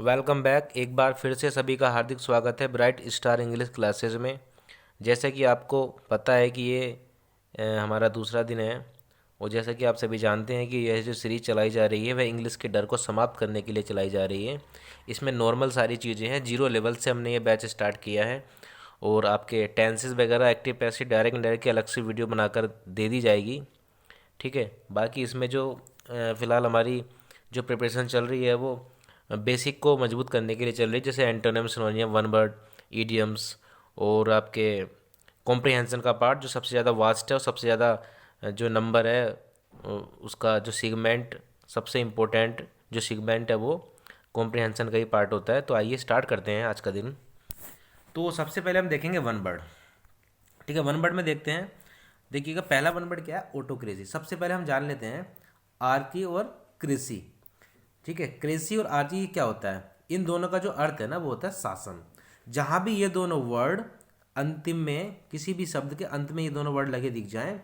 Welcome back. एक बार फिर से सभी का हार्दिक स्वागत है ब्राइट स्टार इंग्लिश क्लासेस में। जैसा कि आपको पता है कि ये हमारा दूसरा दिन है और जैसा कि आप सभी जानते हैं कि यह जो सीरीज़ चलाई जा रही है वह इंग्लिश के डर को समाप्त करने के लिए चलाई जा रही है। इसमें नॉर्मल सारी चीज़ें हैं। जीरो लेवल से हमने ये बैच स्टार्ट किया है और आपके टेंसेस वगैरह एक्टिव पैसिव डायरेक्ट इनडायरेक्ट की अलग से वीडियो बनाकर दे दी जाएगी। ठीक है। बाकी इसमें जो फ़िलहाल हमारी जो प्रिपरेशन चल रही है वो बेसिक को मजबूत करने के लिए चल रही है, जैसे एंटोनिम सिनोनियम वन वर्ड ईडियम्स और आपके कॉम्प्रिहेंशन का पार्ट जो सबसे ज़्यादा वास्ट है और सबसे ज़्यादा जो नंबर है उसका जो सिगमेंट सबसे इम्पोर्टेंट जो सिगमेंट है वो कॉम्प्रिहेंशन का ही पार्ट होता है। तो आइए स्टार्ट करते हैं आज का दिन। तो सबसे पहले हम देखेंगे वन वर्ड। ठीक है, वन वर्ड में देखते हैं। देखिएगा पहला वन वर्ड क्या है, ऑटोक्रेसी। सबसे पहले हम जान लेते हैं आर्की और कृषि। ठीक है, कृषि और आर्की क्या होता है, इन दोनों का जो अर्थ है ना वो होता है शासन। जहाँ भी ये दोनों वर्ड अंतिम में किसी भी शब्द के अंत में ये दोनों वर्ड लगे दिख जाएं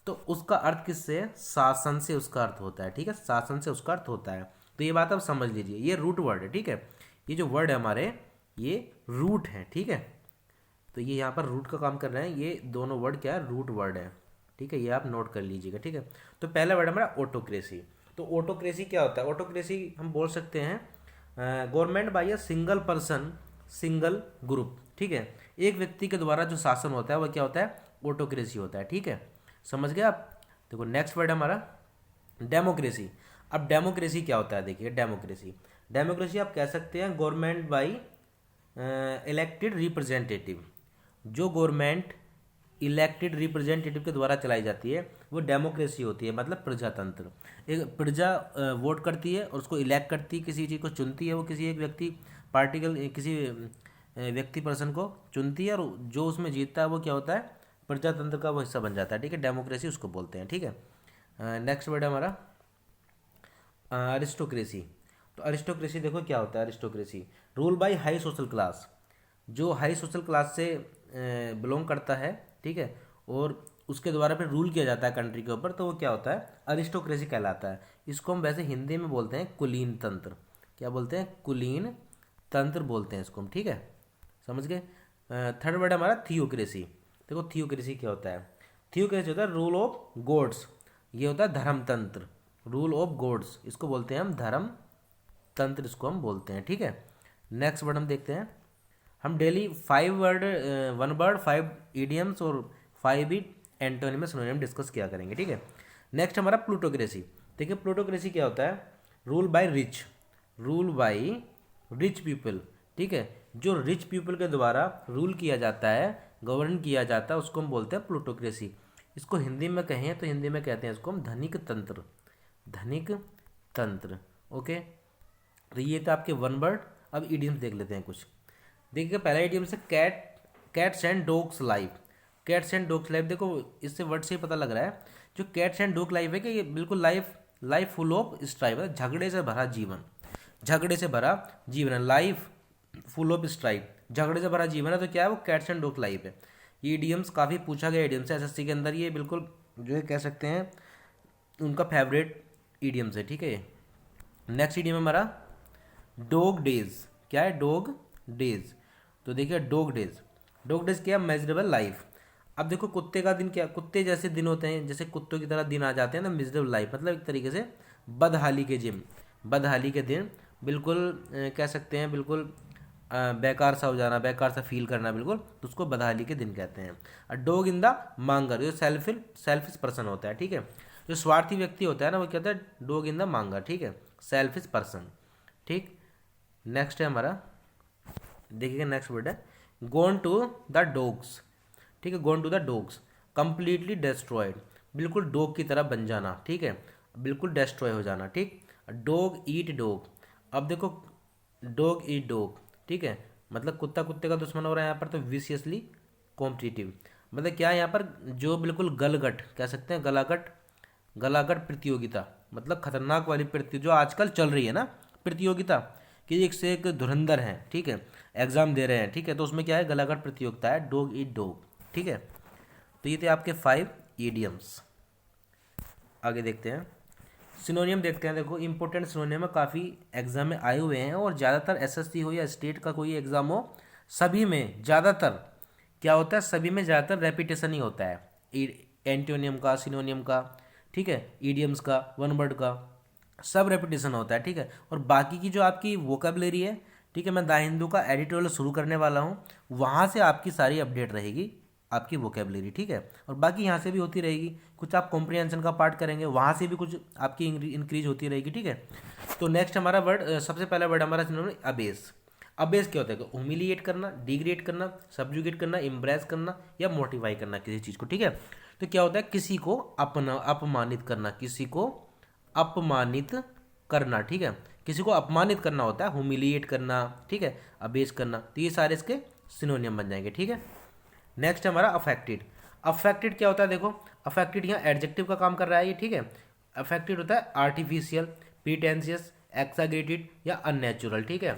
तो उसका अर्थ किससे है, शासन से उसका अर्थ होता है। ठीक है, शासन से उसका अर्थ होता है। तो ये बात आप समझ लीजिए, ये रूट वर्ड है। ठीक है, ये जो वर्ड है हमारे ये रूट है। ठीक है, तो ये यहाँ पर रूट का काम कर रहे हैं। ये दोनों वर्ड क्या है, रूट वर्ड है। ठीक है, ये आप नोट कर लीजिएगा। ठीक है, तो पहला वर्ड हमारा ऑटोक्रेसी। तो ऑटोक्रेसी क्या होता है, ऑटोक्रेसी हम बोल सकते हैं government by a single person single group. ठीक है, एक व्यक्ति के द्वारा जो शासन होता है वह क्या होता है, ऑटोक्रेसी होता है। ठीक है, समझ गए आप। देखो नेक्स्ट वर्ड हमारा डेमोक्रेसी। अब डेमोक्रेसी क्या होता है, देखिए डेमोक्रेसी, डेमोक्रेसी आप कह सकते हैं गवर्नमेंट बाई इलेक्टेड रिप्रेजेंटेटिव। जो गवर्नमेंट इलेक्टेड रिप्रेजेंटेटिव के द्वारा चलाई जाती है वो डेमोक्रेसी होती है, मतलब प्रजातंत्र। एक प्रजा वोट करती है और उसको इलेक्ट करती है, किसी चीज़ को चुनती है, वो किसी एक व्यक्ति पार्टिकल किसी व्यक्ति पर्सन को चुनती है और जो उसमें जीतता है वो क्या होता है, प्रजातंत्र का वो हिस्सा बन जाता है। ठीक है, डेमोक्रेसी उसको बोलते हैं। ठीक है, नेक्स्ट वर्ड है हमारा अरिस्टोक्रेसी। तो अरिस्टोक्रेसी देखो क्या होता है, aristocracy rule by high social class. जो हाई सोशल क्लास से बिलोंग करता है, ठीक है, और उसके द्वारा फिर रूल किया जाता है कंट्री के ऊपर, तो वो क्या होता है, अरिस्टोक्रेसी कहलाता है। इसको हम वैसे हिंदी में बोलते हैं कुलीन तंत्र। क्या बोलते हैं, कुलीन तंत्र बोलते हैं इसको हम। ठीक है, समझ गए। थर्ड वर्ड हमारा थियोक्रेसी। देखो थियोक्रेसी क्या होता है, थियोक्रेसी होता है रूल ऑफ गॉड्स। ये होता है धर्म तंत्र, रूल ऑफ गॉड्स, इसको बोलते हैं हम धर्म तंत्र, इसको हम बोलते हैं। ठीक है, नेक्स्ट वर्ड हम देखते हैं। हम daily 5 word one word 5 idioms और 5 ही एंटोनिमस सिनोनिम डिस्कस किया करेंगे। ठीक है, नेक्स्ट हमारा प्लूटोक्रेसी। देखिए प्लूटोक्रेसी क्या होता है, rule by rich, rule by rich people. ठीक है, जो रिच पीपल के द्वारा रूल किया जाता है, गवर्न किया जाता है, उसको हम बोलते हैं प्लूटोक्रेसी। इसको हिंदी में कहें तो हिंदी में कहते हैं इसको हम धनिक तंत्र, धनिक तंत्र। ओके, तो ये था आपके वन वर्ड। अब इडियम्स देख लेते हैं कुछ। देखिए पहला इडियम से cat, cats and dogs life. Cats and dogs life, देखो इससे वर्ड से ही पता लग रहा है जो कैट्स एंड डॉग लाइफ है कि ये बिल्कुल life life full of strive है, झगड़े से भरा जीवन, झगड़े से भरा जीवन है, लाइफ फुल ऑफ स्ट्राइव, झगड़े से भरा जीवन है। तो क्या है वो, कैट्स एंड डॉग लाइफ है। ये इडियम्स काफ़ी पूछा गया इडियम्स है एसएससी के अंदर, ये बिल्कुल जो है कह सकते हैं उनका फेवरेट इडियम्स है। ठीक है, नेक्स्ट इडियम हमारा डॉग डेज। क्या है, डॉग डेज। तो देखिए डॉग डेज, डॉग डेज क्या, मेजरेबल लाइफ। अब देखो कुत्ते का दिन क्या, कुत्ते जैसे दिन होते हैं, जैसे कुत्तों की तरह दिन आ जाते हैं ना, मेजरेबल लाइफ मतलब एक तरीके से बदहाली के जिम, बदहाली के दिन, बिल्कुल कह सकते हैं बिल्कुल बेकार सा हो जाना, बेकार सा फील करना बिल्कुल, तो उसको बदहाली के दिन कहते हैं। और डॉग इन द मांगर, जो सेल्फिश पर्सन होता है। ठीक है, जो स्वार्थी व्यक्ति होता है ना वो कहता है डॉग इन द मांगर। ठीक है, सेल्फिश पर्सन। ठीक, नेक्स्ट है हमारा, देखिएगा नेक्स्ट वर्ड है गोन टू द डॉग्स। ठीक है, gone to the dogs, completely destroyed, बिल्कुल डॉग की तरह बन जाना। ठीक है, बिल्कुल डिस्ट्रॉय हो जाना। ठीक, डॉग ईट डॉग। अब देखो डॉग ईट डॉग, ठीक है, मतलब कुत्ता कुत्ते का दुश्मन हो रहा है यहाँ पर, तो विशियसली कॉम्पिटिटिव, मतलब क्या है यहाँ पर, जो बिल्कुल गलगट कह सकते हैं, गलागट, गलागट प्रतियोगिता, मतलब खतरनाक वाली प्रति जो आजकल चल रही है ना प्रतियोगिता, कि एक से एक धुरंधर हैं। ठीक है, एग्जाम दे रहे हैं। ठीक है, तो उसमें क्या है, गलागट प्रतियोगिता है, डॉग ईट डॉग। ठीक है, तो ये थे आपके 5 ईडियम्स। आगे देखते हैं। सिनोनियम देखते हैं। देखो इंपॉर्टेंट सिनोनियम है, काफ़ी एग्जाम में आए हुए हैं और ज़्यादातर एसएससी हो या स्टेट का कोई एग्जाम हो, सभी में ज़्यादातर क्या होता है, सभी में ज़्यादातर रेपिटेशन ही होता है, एंटोनियम का, सिनोनियम का, ठीक है, ईडियम्स का, वन वर्ड का, सब रेपिटेशन होता है, ठीक है। और बाकी की जो आपकी वोकेबलरी है, ठीक है, मैं द हिंदू का एडिटोरियल शुरू करने वाला हूँ, वहाँ से आपकी सारी अपडेट रहेगी आपकी वोकेबलरी, ठीक है। और बाकी यहाँ से भी होती रहेगी, कुछ आप कॉम्प्रिहेंशन का पार्ट करेंगे, वहाँ से भी कुछ आपकी इंक्रीज होती रहेगी, ठीक है। तो नेक्स्ट हमारा वर्ड, सबसे पहला वर्ड हमारा अबेस। अबेस क्या होता है, ह्यूमिलिएट करना, डिग्रेड करना, सब्जुगेट करना, इम्प्रेस करना या मोटिफाई करना किसी चीज़ को, ठीक है। तो क्या होता है, किसी को अपमानित करना, किसी को अपमानित करना, ठीक है, किसी को अपमानित करना होता है, ह्यूमिलिएट करना, ठीक है, अबेस करना। तो ये सारे इसके सिनोनियम बन जाएंगे, ठीक है। नेक्स्ट हमारा अफेक्टेड। अफेक्टेड क्या होता है, देखो अफेक्टेड यहाँ एडजेक्टिव का काम कर रहा है ये, ठीक है। अफेक्टेड होता है आर्टिफिशियल, प्रीटेंशियस, एक्साग्रेटेड या अननेचुरल, ठीक है।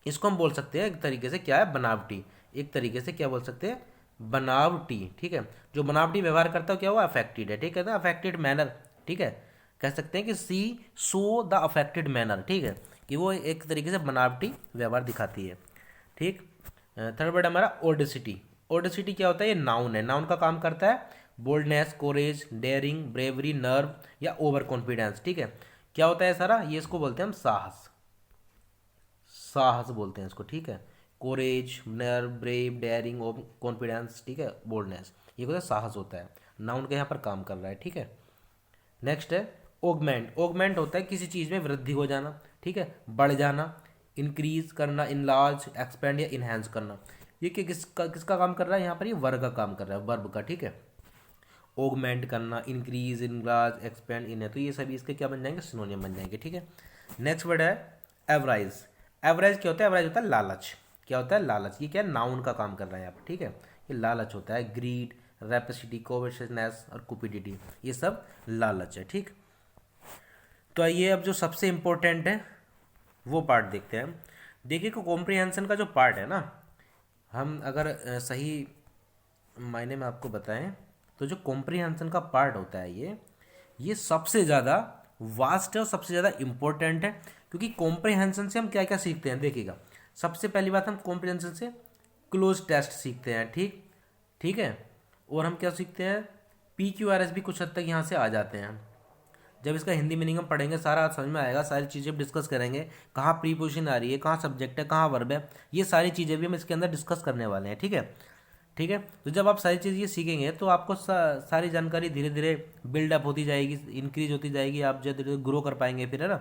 इसको हम बोल सकते हैं एक तरीके से क्या है, बनावटी, एक तरीके से क्या बोल सकते हैं, बनावटी, ठीक है। जो बनावटी व्यवहार करता है क्या हुआ, अफेक्टेड है, ठीक है ना, अफेक्टेड मैनर, ठीक है। कह सकते हैं कि सी सो द अफेक्टेड मैनर, ठीक है, कि वो एक तरीके से बनावटी व्यवहार दिखाती है, ठीक। थर्ड वर्ड हमारा ओडेसिटी। ओडेसिटी क्या होता है, ये नाउन है, नाउन का काम करता है बोल्डनेस, कोरेज, डेयरिंग, ब्रेवरी, नर्व या ओवर कॉन्फिडेंस, ठीक है। क्या होता है सारा ये, इसको बोलते हैं हम साहस, साहस बोलते हैं इसको, ठीक है। कोरेज, नर्व, ब्रेव, डेयरिंग, कॉन्फिडेंस, ठीक है, बोल्डनेस, ये होता है साहस होता है, नाउन का यहाँ पर काम कर रहा है, ठीक है। नेक्स्ट है ओगमेंट। ओगमेंट होता है किसी चीज़ में वृद्धि हो जाना, ठीक है, बढ़ जाना, इंक्रीज करना, इनलार्ज, एक्सपेंड या इन्हेंस करना। ये किसका किसका काम कर रहा है यहाँ पर, ये वर्ब का काम कर रहा है, वर्ब का, ठीक है। ओगमेंट करना, इंक्रीज, इनलार्ज, एक्सपेंड, इन है, तो ये सभी इसके क्या बन जाएंगे, सिनोनियम बन जाएंगे, ठीक है। नेक्स्ट वर्ड है एवराइज। एवरेज क्या होता है, एवरेज होता है लालच। क्या होता है, लालच। ये क्या है, नाउन का काम कर रहा है यहाँ पर, ठीक है। ये लालच होता है, ग्रीड, रेपिसिटी, कोविशनेस और कुपिडिटी, ये सब लालच है, ठीक। तो आइए अब जो सबसे इम्पोर्टेंट है वो पार्ट देखते हैं। देखिए कि कॉम्प्रिहेंशन का जो पार्ट है ना, हम अगर सही मायने में आपको बताएं तो जो कॉम्प्रिहेंशन का पार्ट होता है ये सबसे ज़्यादा वास्ट है और सबसे ज़्यादा इम्पोर्टेंट है। क्योंकि कॉम्प्रिहेंशन से हम क्या क्या सीखते हैं, देखिएगा। सबसे पहली बात, हम कॉम्प्रिहेंशन से क्लोज टेस्ट सीखते हैं, ठीक ठीक है। और हम क्या सीखते हैं, PQRS भी कुछ हद तक यहाँ से आ जाते हैं। जब इसका हिंदी मीनिंग हम पढ़ेंगे सारा समझ में आएगा, सारी चीज़ें डिस्कस करेंगे, कहाँ प्रीपोजिशन आ रही है, कहाँ सब्जेक्ट है, कहाँ वर्ब है, ये सारी चीज़ें भी हम इसके अंदर डिस्कस करने वाले हैं, ठीक है। ठीक है, तो जब आप सारी चीज़ ये सीखेंगे तो आपको सारी जानकारी धीरे धीरे बिल्डअप होती जाएगी, इंक्रीज होती जाएगी, आप धीरे धीरे ग्रो कर पाएंगे फिर, है ना।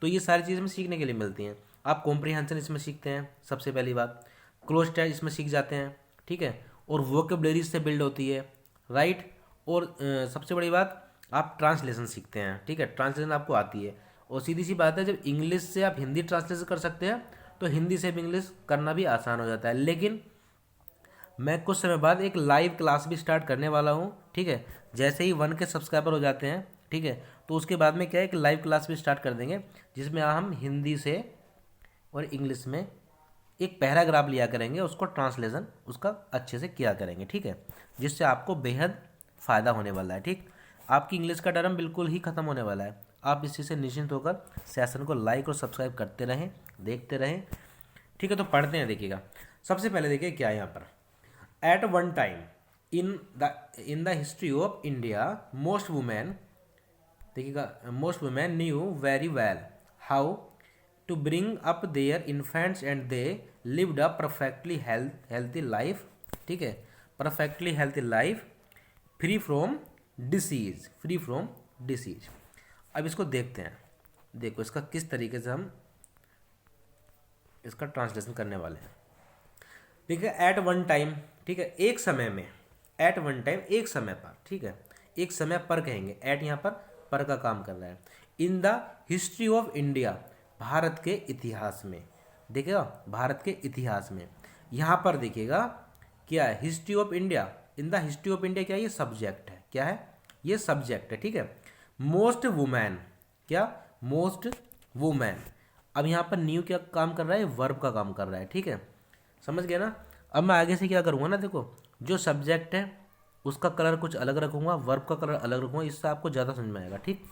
तो ये सारी चीज़ें हमें सीखने के लिए मिलती हैं। आप कॉम्प्रिहेंशन इसमें सीखते हैं, सबसे पहली बात क्लोज टेस्ट इसमें सीख जाते हैं, ठीक है। और वोकेबलरी से बिल्ड होती है, राइट। और सबसे बड़ी बात, आप ट्रांसलेशन सीखते हैं, ठीक है, ट्रांसलेशन आपको आती है। और सीधी सी बात है, जब इंग्लिश से आप हिंदी ट्रांसलेशन कर सकते हैं तो हिंदी से भी इंग्लिश करना भी आसान हो जाता है। लेकिन मैं कुछ समय बाद एक लाइव क्लास भी स्टार्ट करने वाला हूँ, ठीक है। जैसे ही 1 के सब्सक्राइबर हो जाते हैं, ठीक है, तो उसके बाद में क्या है, एक लाइव क्लास भी स्टार्ट कर देंगे जिसमें हम हिंदी से और इंग्लिश में एक पैराग्राफ लिया करेंगे, उसको ट्रांसलेशन उसका अच्छे से किया करेंगे, ठीक है, जिससे आपको बेहद फ़ायदा होने वाला है, ठीक। आपकी इंग्लिश का टर्म बिल्कुल ही ख़त्म होने वाला है। आप इस चीज़ से निश्चिंत होकर सेशन को लाइक और सब्सक्राइब करते रहें, देखते रहें, ठीक है। तो पढ़ते हैं, देखिएगा। सबसे पहले देखिए क्या है यहाँ पर, at one time in the history of India most women, देखिएगा, most women knew very well how to bring up their infants and they lived a perfectly healthy life, ठीक है, perfectly healthy life free from disease, free from disease. अब इसको देखते हैं, देखो इसका किस तरीके से हम इसका ट्रांसलेशन करने वाले हैं। देखिए, एट वन टाइम, ठीक है, एक समय में, एट वन टाइम एक समय पर, ठीक है, एक समय पर कहेंगे, एट यहाँ पर का काम कर रहा है। इन the history of India, Bharat के इतिहास में, देखिएगा, भारत के इतिहास में, यहाँ पर देखिएगा क्या है, history of India, in the history of India क्या है, ये सब्जेक्ट है, क्या है, ये सब्जेक्ट है, ठीक है। मोस्ट वुमेन, क्या, मोस्ट वुमेन। अब यहाँ पर न्यू क्या काम कर रहा है, वर्ब का काम कर रहा है, ठीक है, समझ गए ना। अब मैं आगे से क्या करूँगा ना, देखो, जो सब्जेक्ट है उसका कलर कुछ अलग रखूँगा, वर्ब का कलर अलग रखूँगा, इससे आपको ज़्यादा समझ में आएगा, ठीक।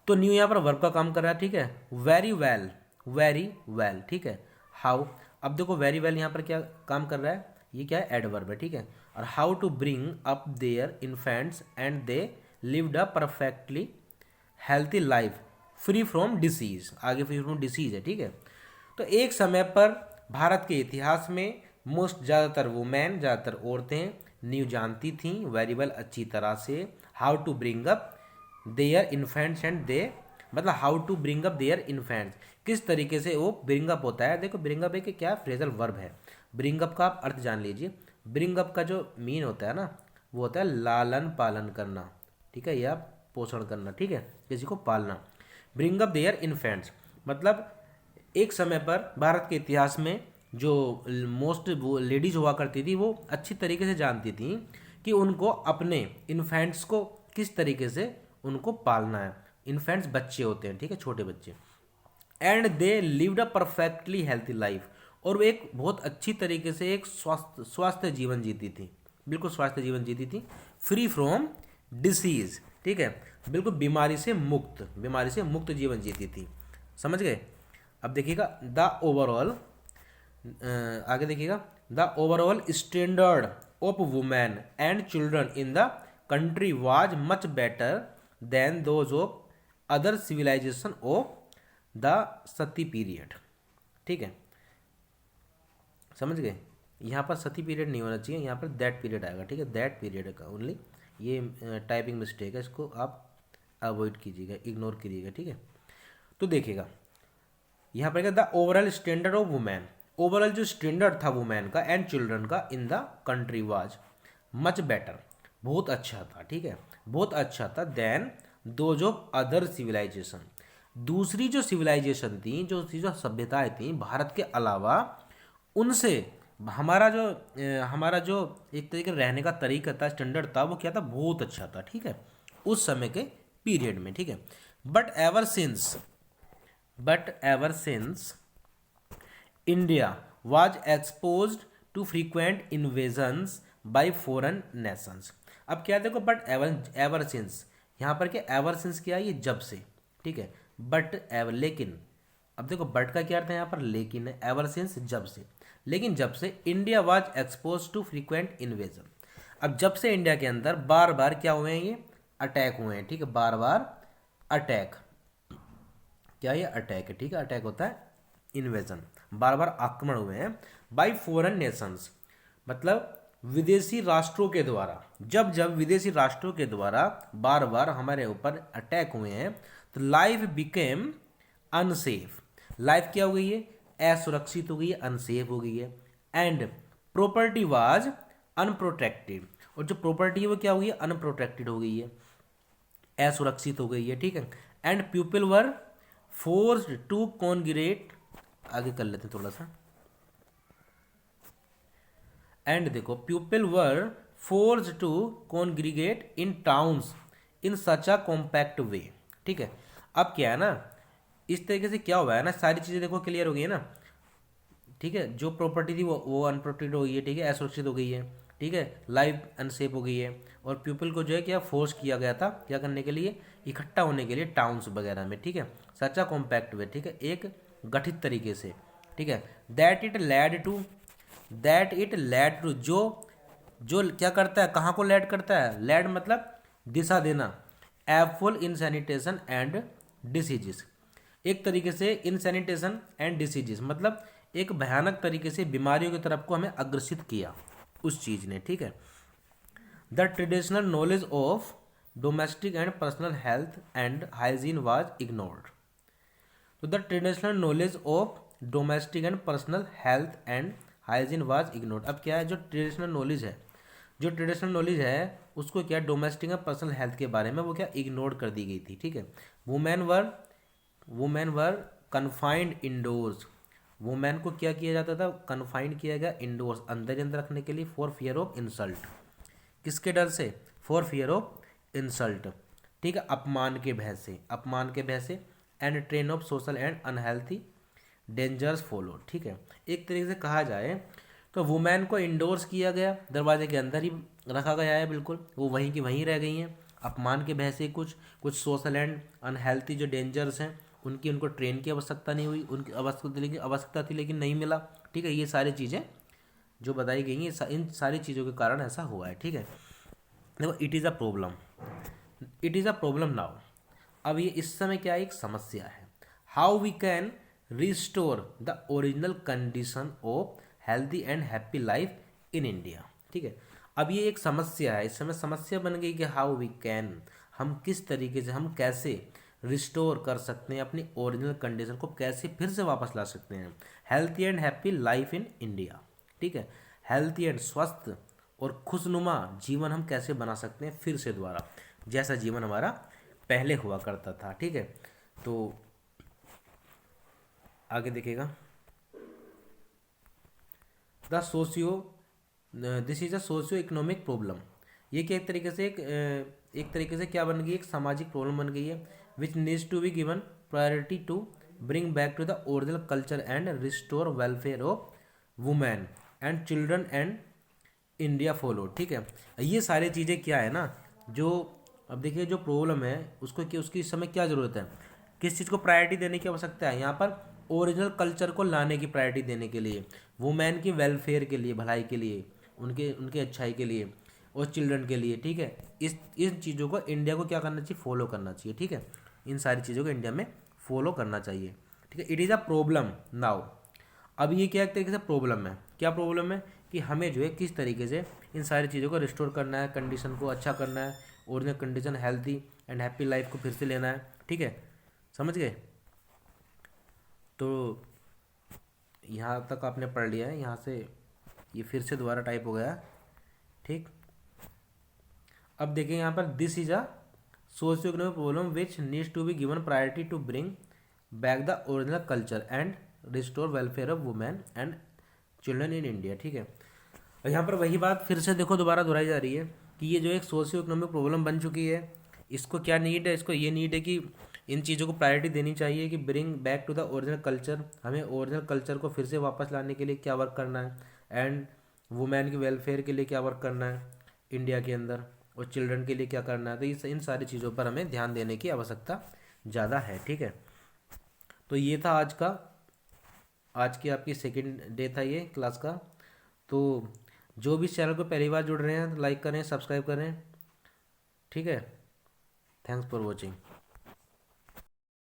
तो न्यू यहाँ पर वर्ब का काम कर रहा है, ठीक है। वेरी वेल, वेरी वेल, ठीक है। हाउ, अब देखो वेरी वेल यहाँ पर क्या काम कर रहा है, ये क्या है, एडवर्ब है, ठीक है। और how to bring up their infants and they lived a perfectly healthy life free from disease, आगे फ्री फ्रॉम डिसीज है, ठीक है। तो एक समय पर भारत के इतिहास में मोस्ट ज़्यादातर वुमेन, ज़्यादातर औरतें न्यू जानती थीं वेरी वेल, अच्छी तरह से, how to bring up their infants and they, मतलब how to bring up their infants, किस तरीके से वो ब्रिंग अप होता है। देखो ब्रिंग अप एक क्या फ्रेजल वर्ब है। ब्रिंग अप का आप अर्थ जान लीजिए। ब्रिंग अप का जो मीन होता है ना, वो होता है लालन पालन करना, ठीक है, या पोषण करना, ठीक है, किसी को पालना। ब्रिंग अप देयर इन्फेंट्स मतलब एक समय पर भारत के इतिहास में जो मोस्ट लेडीज हुआ करती थी, वो अच्छी तरीके से जानती थी कि उनको अपने इन्फेंट्स को किस तरीके से उनको पालना है। इन्फेंट्स बच्चे होते हैं, ठीक है, छोटे बच्चे। And they lived a perfectly healthy life, और वो एक बहुत अच्छी तरीके से एक स्वास्थ्य जीवन जीती थी, बिल्कुल स्वास्थ्य जीवन जीती थी, फ्री फ्रॉम डिसीज, ठीक है, बिल्कुल बीमारी से मुक्त जीवन जीती थी। समझ गए। अब देखिएगा द ओवरऑल, आगे देखिएगा, the overall standard of women and children in the country was much better than those of other civilisation of the Sati period, ठीक है, समझ गए। यहाँ पर सती पीरियड नहीं होना चाहिए, यहाँ पर दैट पीरियड आएगा, ठीक है, दैट पीरियड का ओनली, ये टाइपिंग मिस्टेक है, इसको आप अवॉइड कीजिएगा, इग्नोर करिएगा, ठीक है। तो देखिएगा यहाँ पर the overall standard of women, overall जो स्टैंडर्ड था वुमेन का एंड चिल्ड्रन का in the country was much better, बहुत अच्छा था, ठीक है, बहुत अच्छा था, than those of other civilisation, दूसरी जो सिविलाइजेशन थी, जो सभ्यताएं थी भारत के अलावा, उनसे हमारा जो एक तरीके रहने का तरीका था, स्टैंडर्ड था, वो क्या था, बहुत अच्छा था, ठीक है, उस समय के पीरियड में, ठीक है। But ever since India was exposed to frequent invasions by foreign nations। अब क्या देखो, बट एवर सिंस, यहाँ पर क्या एवर सिंस क्या है, ये जब से, ठीक है, बट एवर लेकिन, अब देखो बट का क्या अर्थ है यहाँ पर, लेकिन है, एवर सिंस जब से, लेकिन जब से India was expose to frequent invasion, अब जब से इंडिया के अंदर बार बार क्या हुए हैं, ये अटैक हुए हैं, ठीक है, बार बार अटैक, क्या ये अटैक है, ठीक है, अटैक होता है इन्वेजन, बार बार आक्रमण हुए हैं बाय फॉरेन नेशंस, मतलब विदेशी राष्ट्रों के द्वारा, जब विदेशी राष्ट्रों के द्वारा बार बार हमारे ऊपर अटैक हुए हैं, तो लाइफ बिकेम अनसेफ, लाइफ क्या हो गई है, असुरक्षित हो गई है, अनसेफ हो गई है, एंड प्रॉपर्टी वाज अनप्रोटेक्टेड, और जो प्रॉपर्टी है वो क्या हो गई है, अनप्रोटेक्टेड हो गई है, असुरक्षित हो गई है, ठीक है, and people were forced to congregate, आगे कर लेते हैं थोड़ा सा, एंड देखो people were forced to congregate in towns in such a compact way, ठीक है। अब क्या है ना, इस तरीके से क्या हुआ है ना, सारी चीज़ें देखो क्लियर हो गई है ना, ठीक है, जो प्रॉपर्टी थी वो अनप्रोटेक्टेड हो गई है, ठीक है, असुरक्षित हो गई है, ठीक है, लाइफ अनसेफ हो गई है, और पीपल को जो है क्या फोर्स किया गया था क्या करने के लिए, इकट्ठा होने के लिए टाउन्स वगैरह में, ठीक है, सच अ कॉम्पैक्ट वे, ठीक है, एक गठित तरीके से, ठीक है, दैट इट लैड टू जो क्या करता है, कहाँ को लैड करता है, लैड मतलब दिशा देना, एपफुल इनसैनिटेशन एंड डिसीजेस, एक तरीके से इनसैनिटेशन एंड डिसीजेस मतलब एक भयानक तरीके से बीमारियों की तरफ को हमें अग्रसित किया उस चीज़ ने, ठीक है। The traditional knowledge of domestic and personal health and hygiene was ignored, तो the traditional knowledge of domestic and personal health and hygiene was ignored. अब क्या है, जो ट्रेडिशनल नॉलेज है उसको क्या डोमेस्टिक एंड पर्सनल हेल्थ के बारे में वो क्या इग्नोर कर दी गई थी, ठीक है। Women were confined indoors, women को क्या किया जाता था, कन्फाइंड किया गया इंडोर्स, अंदर ही अंदर रखने के लिए, फॉर फियर ऑफ इंसल्ट, किसके डर से, फॉर फियर ऑफ इंसल्ट, ठीक है, अपमान के भय से, and train of social and unhealthy dangers follow, ठीक है। एक तरीके से कहा जाए तो वुमेन को इंडोर्स किया गया, दरवाजे के अंदर ही रखा गया है, बिल्कुल वो वहीं की वहीं रह गई हैं, अपमान के भय से कुछ कुछ सोशल एंड अनहेल्थी जो डेंजर्स हैं उनको ट्रेन की आवश्यकता नहीं हुई, उनकी आवश्यकता थी लेकिन नहीं मिला। ठीक है, ये सारी चीज़ें जो बताई गई हैं इन सारी चीज़ों के कारण ऐसा हुआ है। ठीक है, देखो it is a problem, it is a problem now. अब ये इस समय क्या एक समस्या है। How we can restore the original condition of healthy and happy life in India. ठीक है, अब ये एक समस्या है, इस समय समस्या बन गई कि हाउ वी कैन, हम किस तरीके से, हम कैसे रिस्टोर कर सकते हैं अपनी ओरिजिनल कंडीशन को, कैसे फिर से वापस ला सकते हैं healthy and happy life in India. ठीक है, हेल्थी एंड स्वस्थ और खुशनुमा जीवन हम कैसे बना सकते हैं फिर से दोबारा, जैसा जीवन हमारा पहले हुआ करता था। ठीक है, तो आगे देखिएगा, the socio this is a socio economic problem. ये क्या एक तरीके से क्या बन गई, एक सामाजिक प्रॉब्लम बन गई है, which needs to be given priority to bring back to the original culture and restore welfare of women and children and India follow. ठीक है, ये सारी चीज़ें क्या है ना, जो अब देखिए जो प्रॉब्लम है उसको उसकी इस समय क्या ज़रूरत है, किस चीज़ को प्रायोरिटी देने की आवश्यकता है यहाँ पर, ओरिजिनल कल्चर को लाने की प्रायोरिटी देने के लिए, वुमेन की वेलफेयर के लिए, भलाई के लिए, उनके उनके अच्छाई के लिए, और चिल्ड्रन के लिए। ठीक है, इन चीज़ों को इंडिया को क्या करना चाहिए, फॉलो करना चाहिए। ठीक है, इन सारी चीज़ों को इंडिया में फॉलो करना चाहिए। ठीक है, it is a problem now. अब ये क्या एक तरीके से प्रॉब्लम है, क्या प्रॉब्लम है कि हमें जो है किस तरीके से इन सारी चीज़ों को रिस्टोर करना है, कंडीशन को अच्छा करना है, original condition healthy and happy life को फिर से लेना है। ठीक है, समझ गए। तो यहाँ तक आपने पढ़ लिया है, यहाँ से ये फिर से दोबारा टाइप हो गया। ठीक, अब देखिए यहाँ पर this is a socio economic problem which needs to be given priority to bring back the original culture and restore welfare of women and children in India. ठीक है, और यहाँ पर वही बात फिर से देखो दोबारा दोहराई जा रही है कि ये जो एक सोशियो इकोनॉमिक प्रॉब्लम बन चुकी है, इसको क्या नीड है, इसको ये नीड है कि इन चीज़ों को प्रायोरिटी देनी चाहिए कि bring back to the original culture, हमें ओरिजिनल कल्चर को फिर से वापस लाने के लिए क्या वर्क करना है, एंड वुमेन के वेलफेयर के लिए क्या वर्क करना है इंडिया के अंदर, और चिल्ड्रन के लिए क्या करना है। तो इन सारी चीज़ों पर हमें ध्यान देने की आवश्यकता ज़्यादा है। ठीक है, तो ये था आज की आपकी सेकेंड डे था ये क्लास का। तो जो भी इस चैनल को पहली बार जुड़ रहे हैं तो लाइक करें, सब्सक्राइब करें। ठीक है, थैंक्स फॉर वॉचिंग।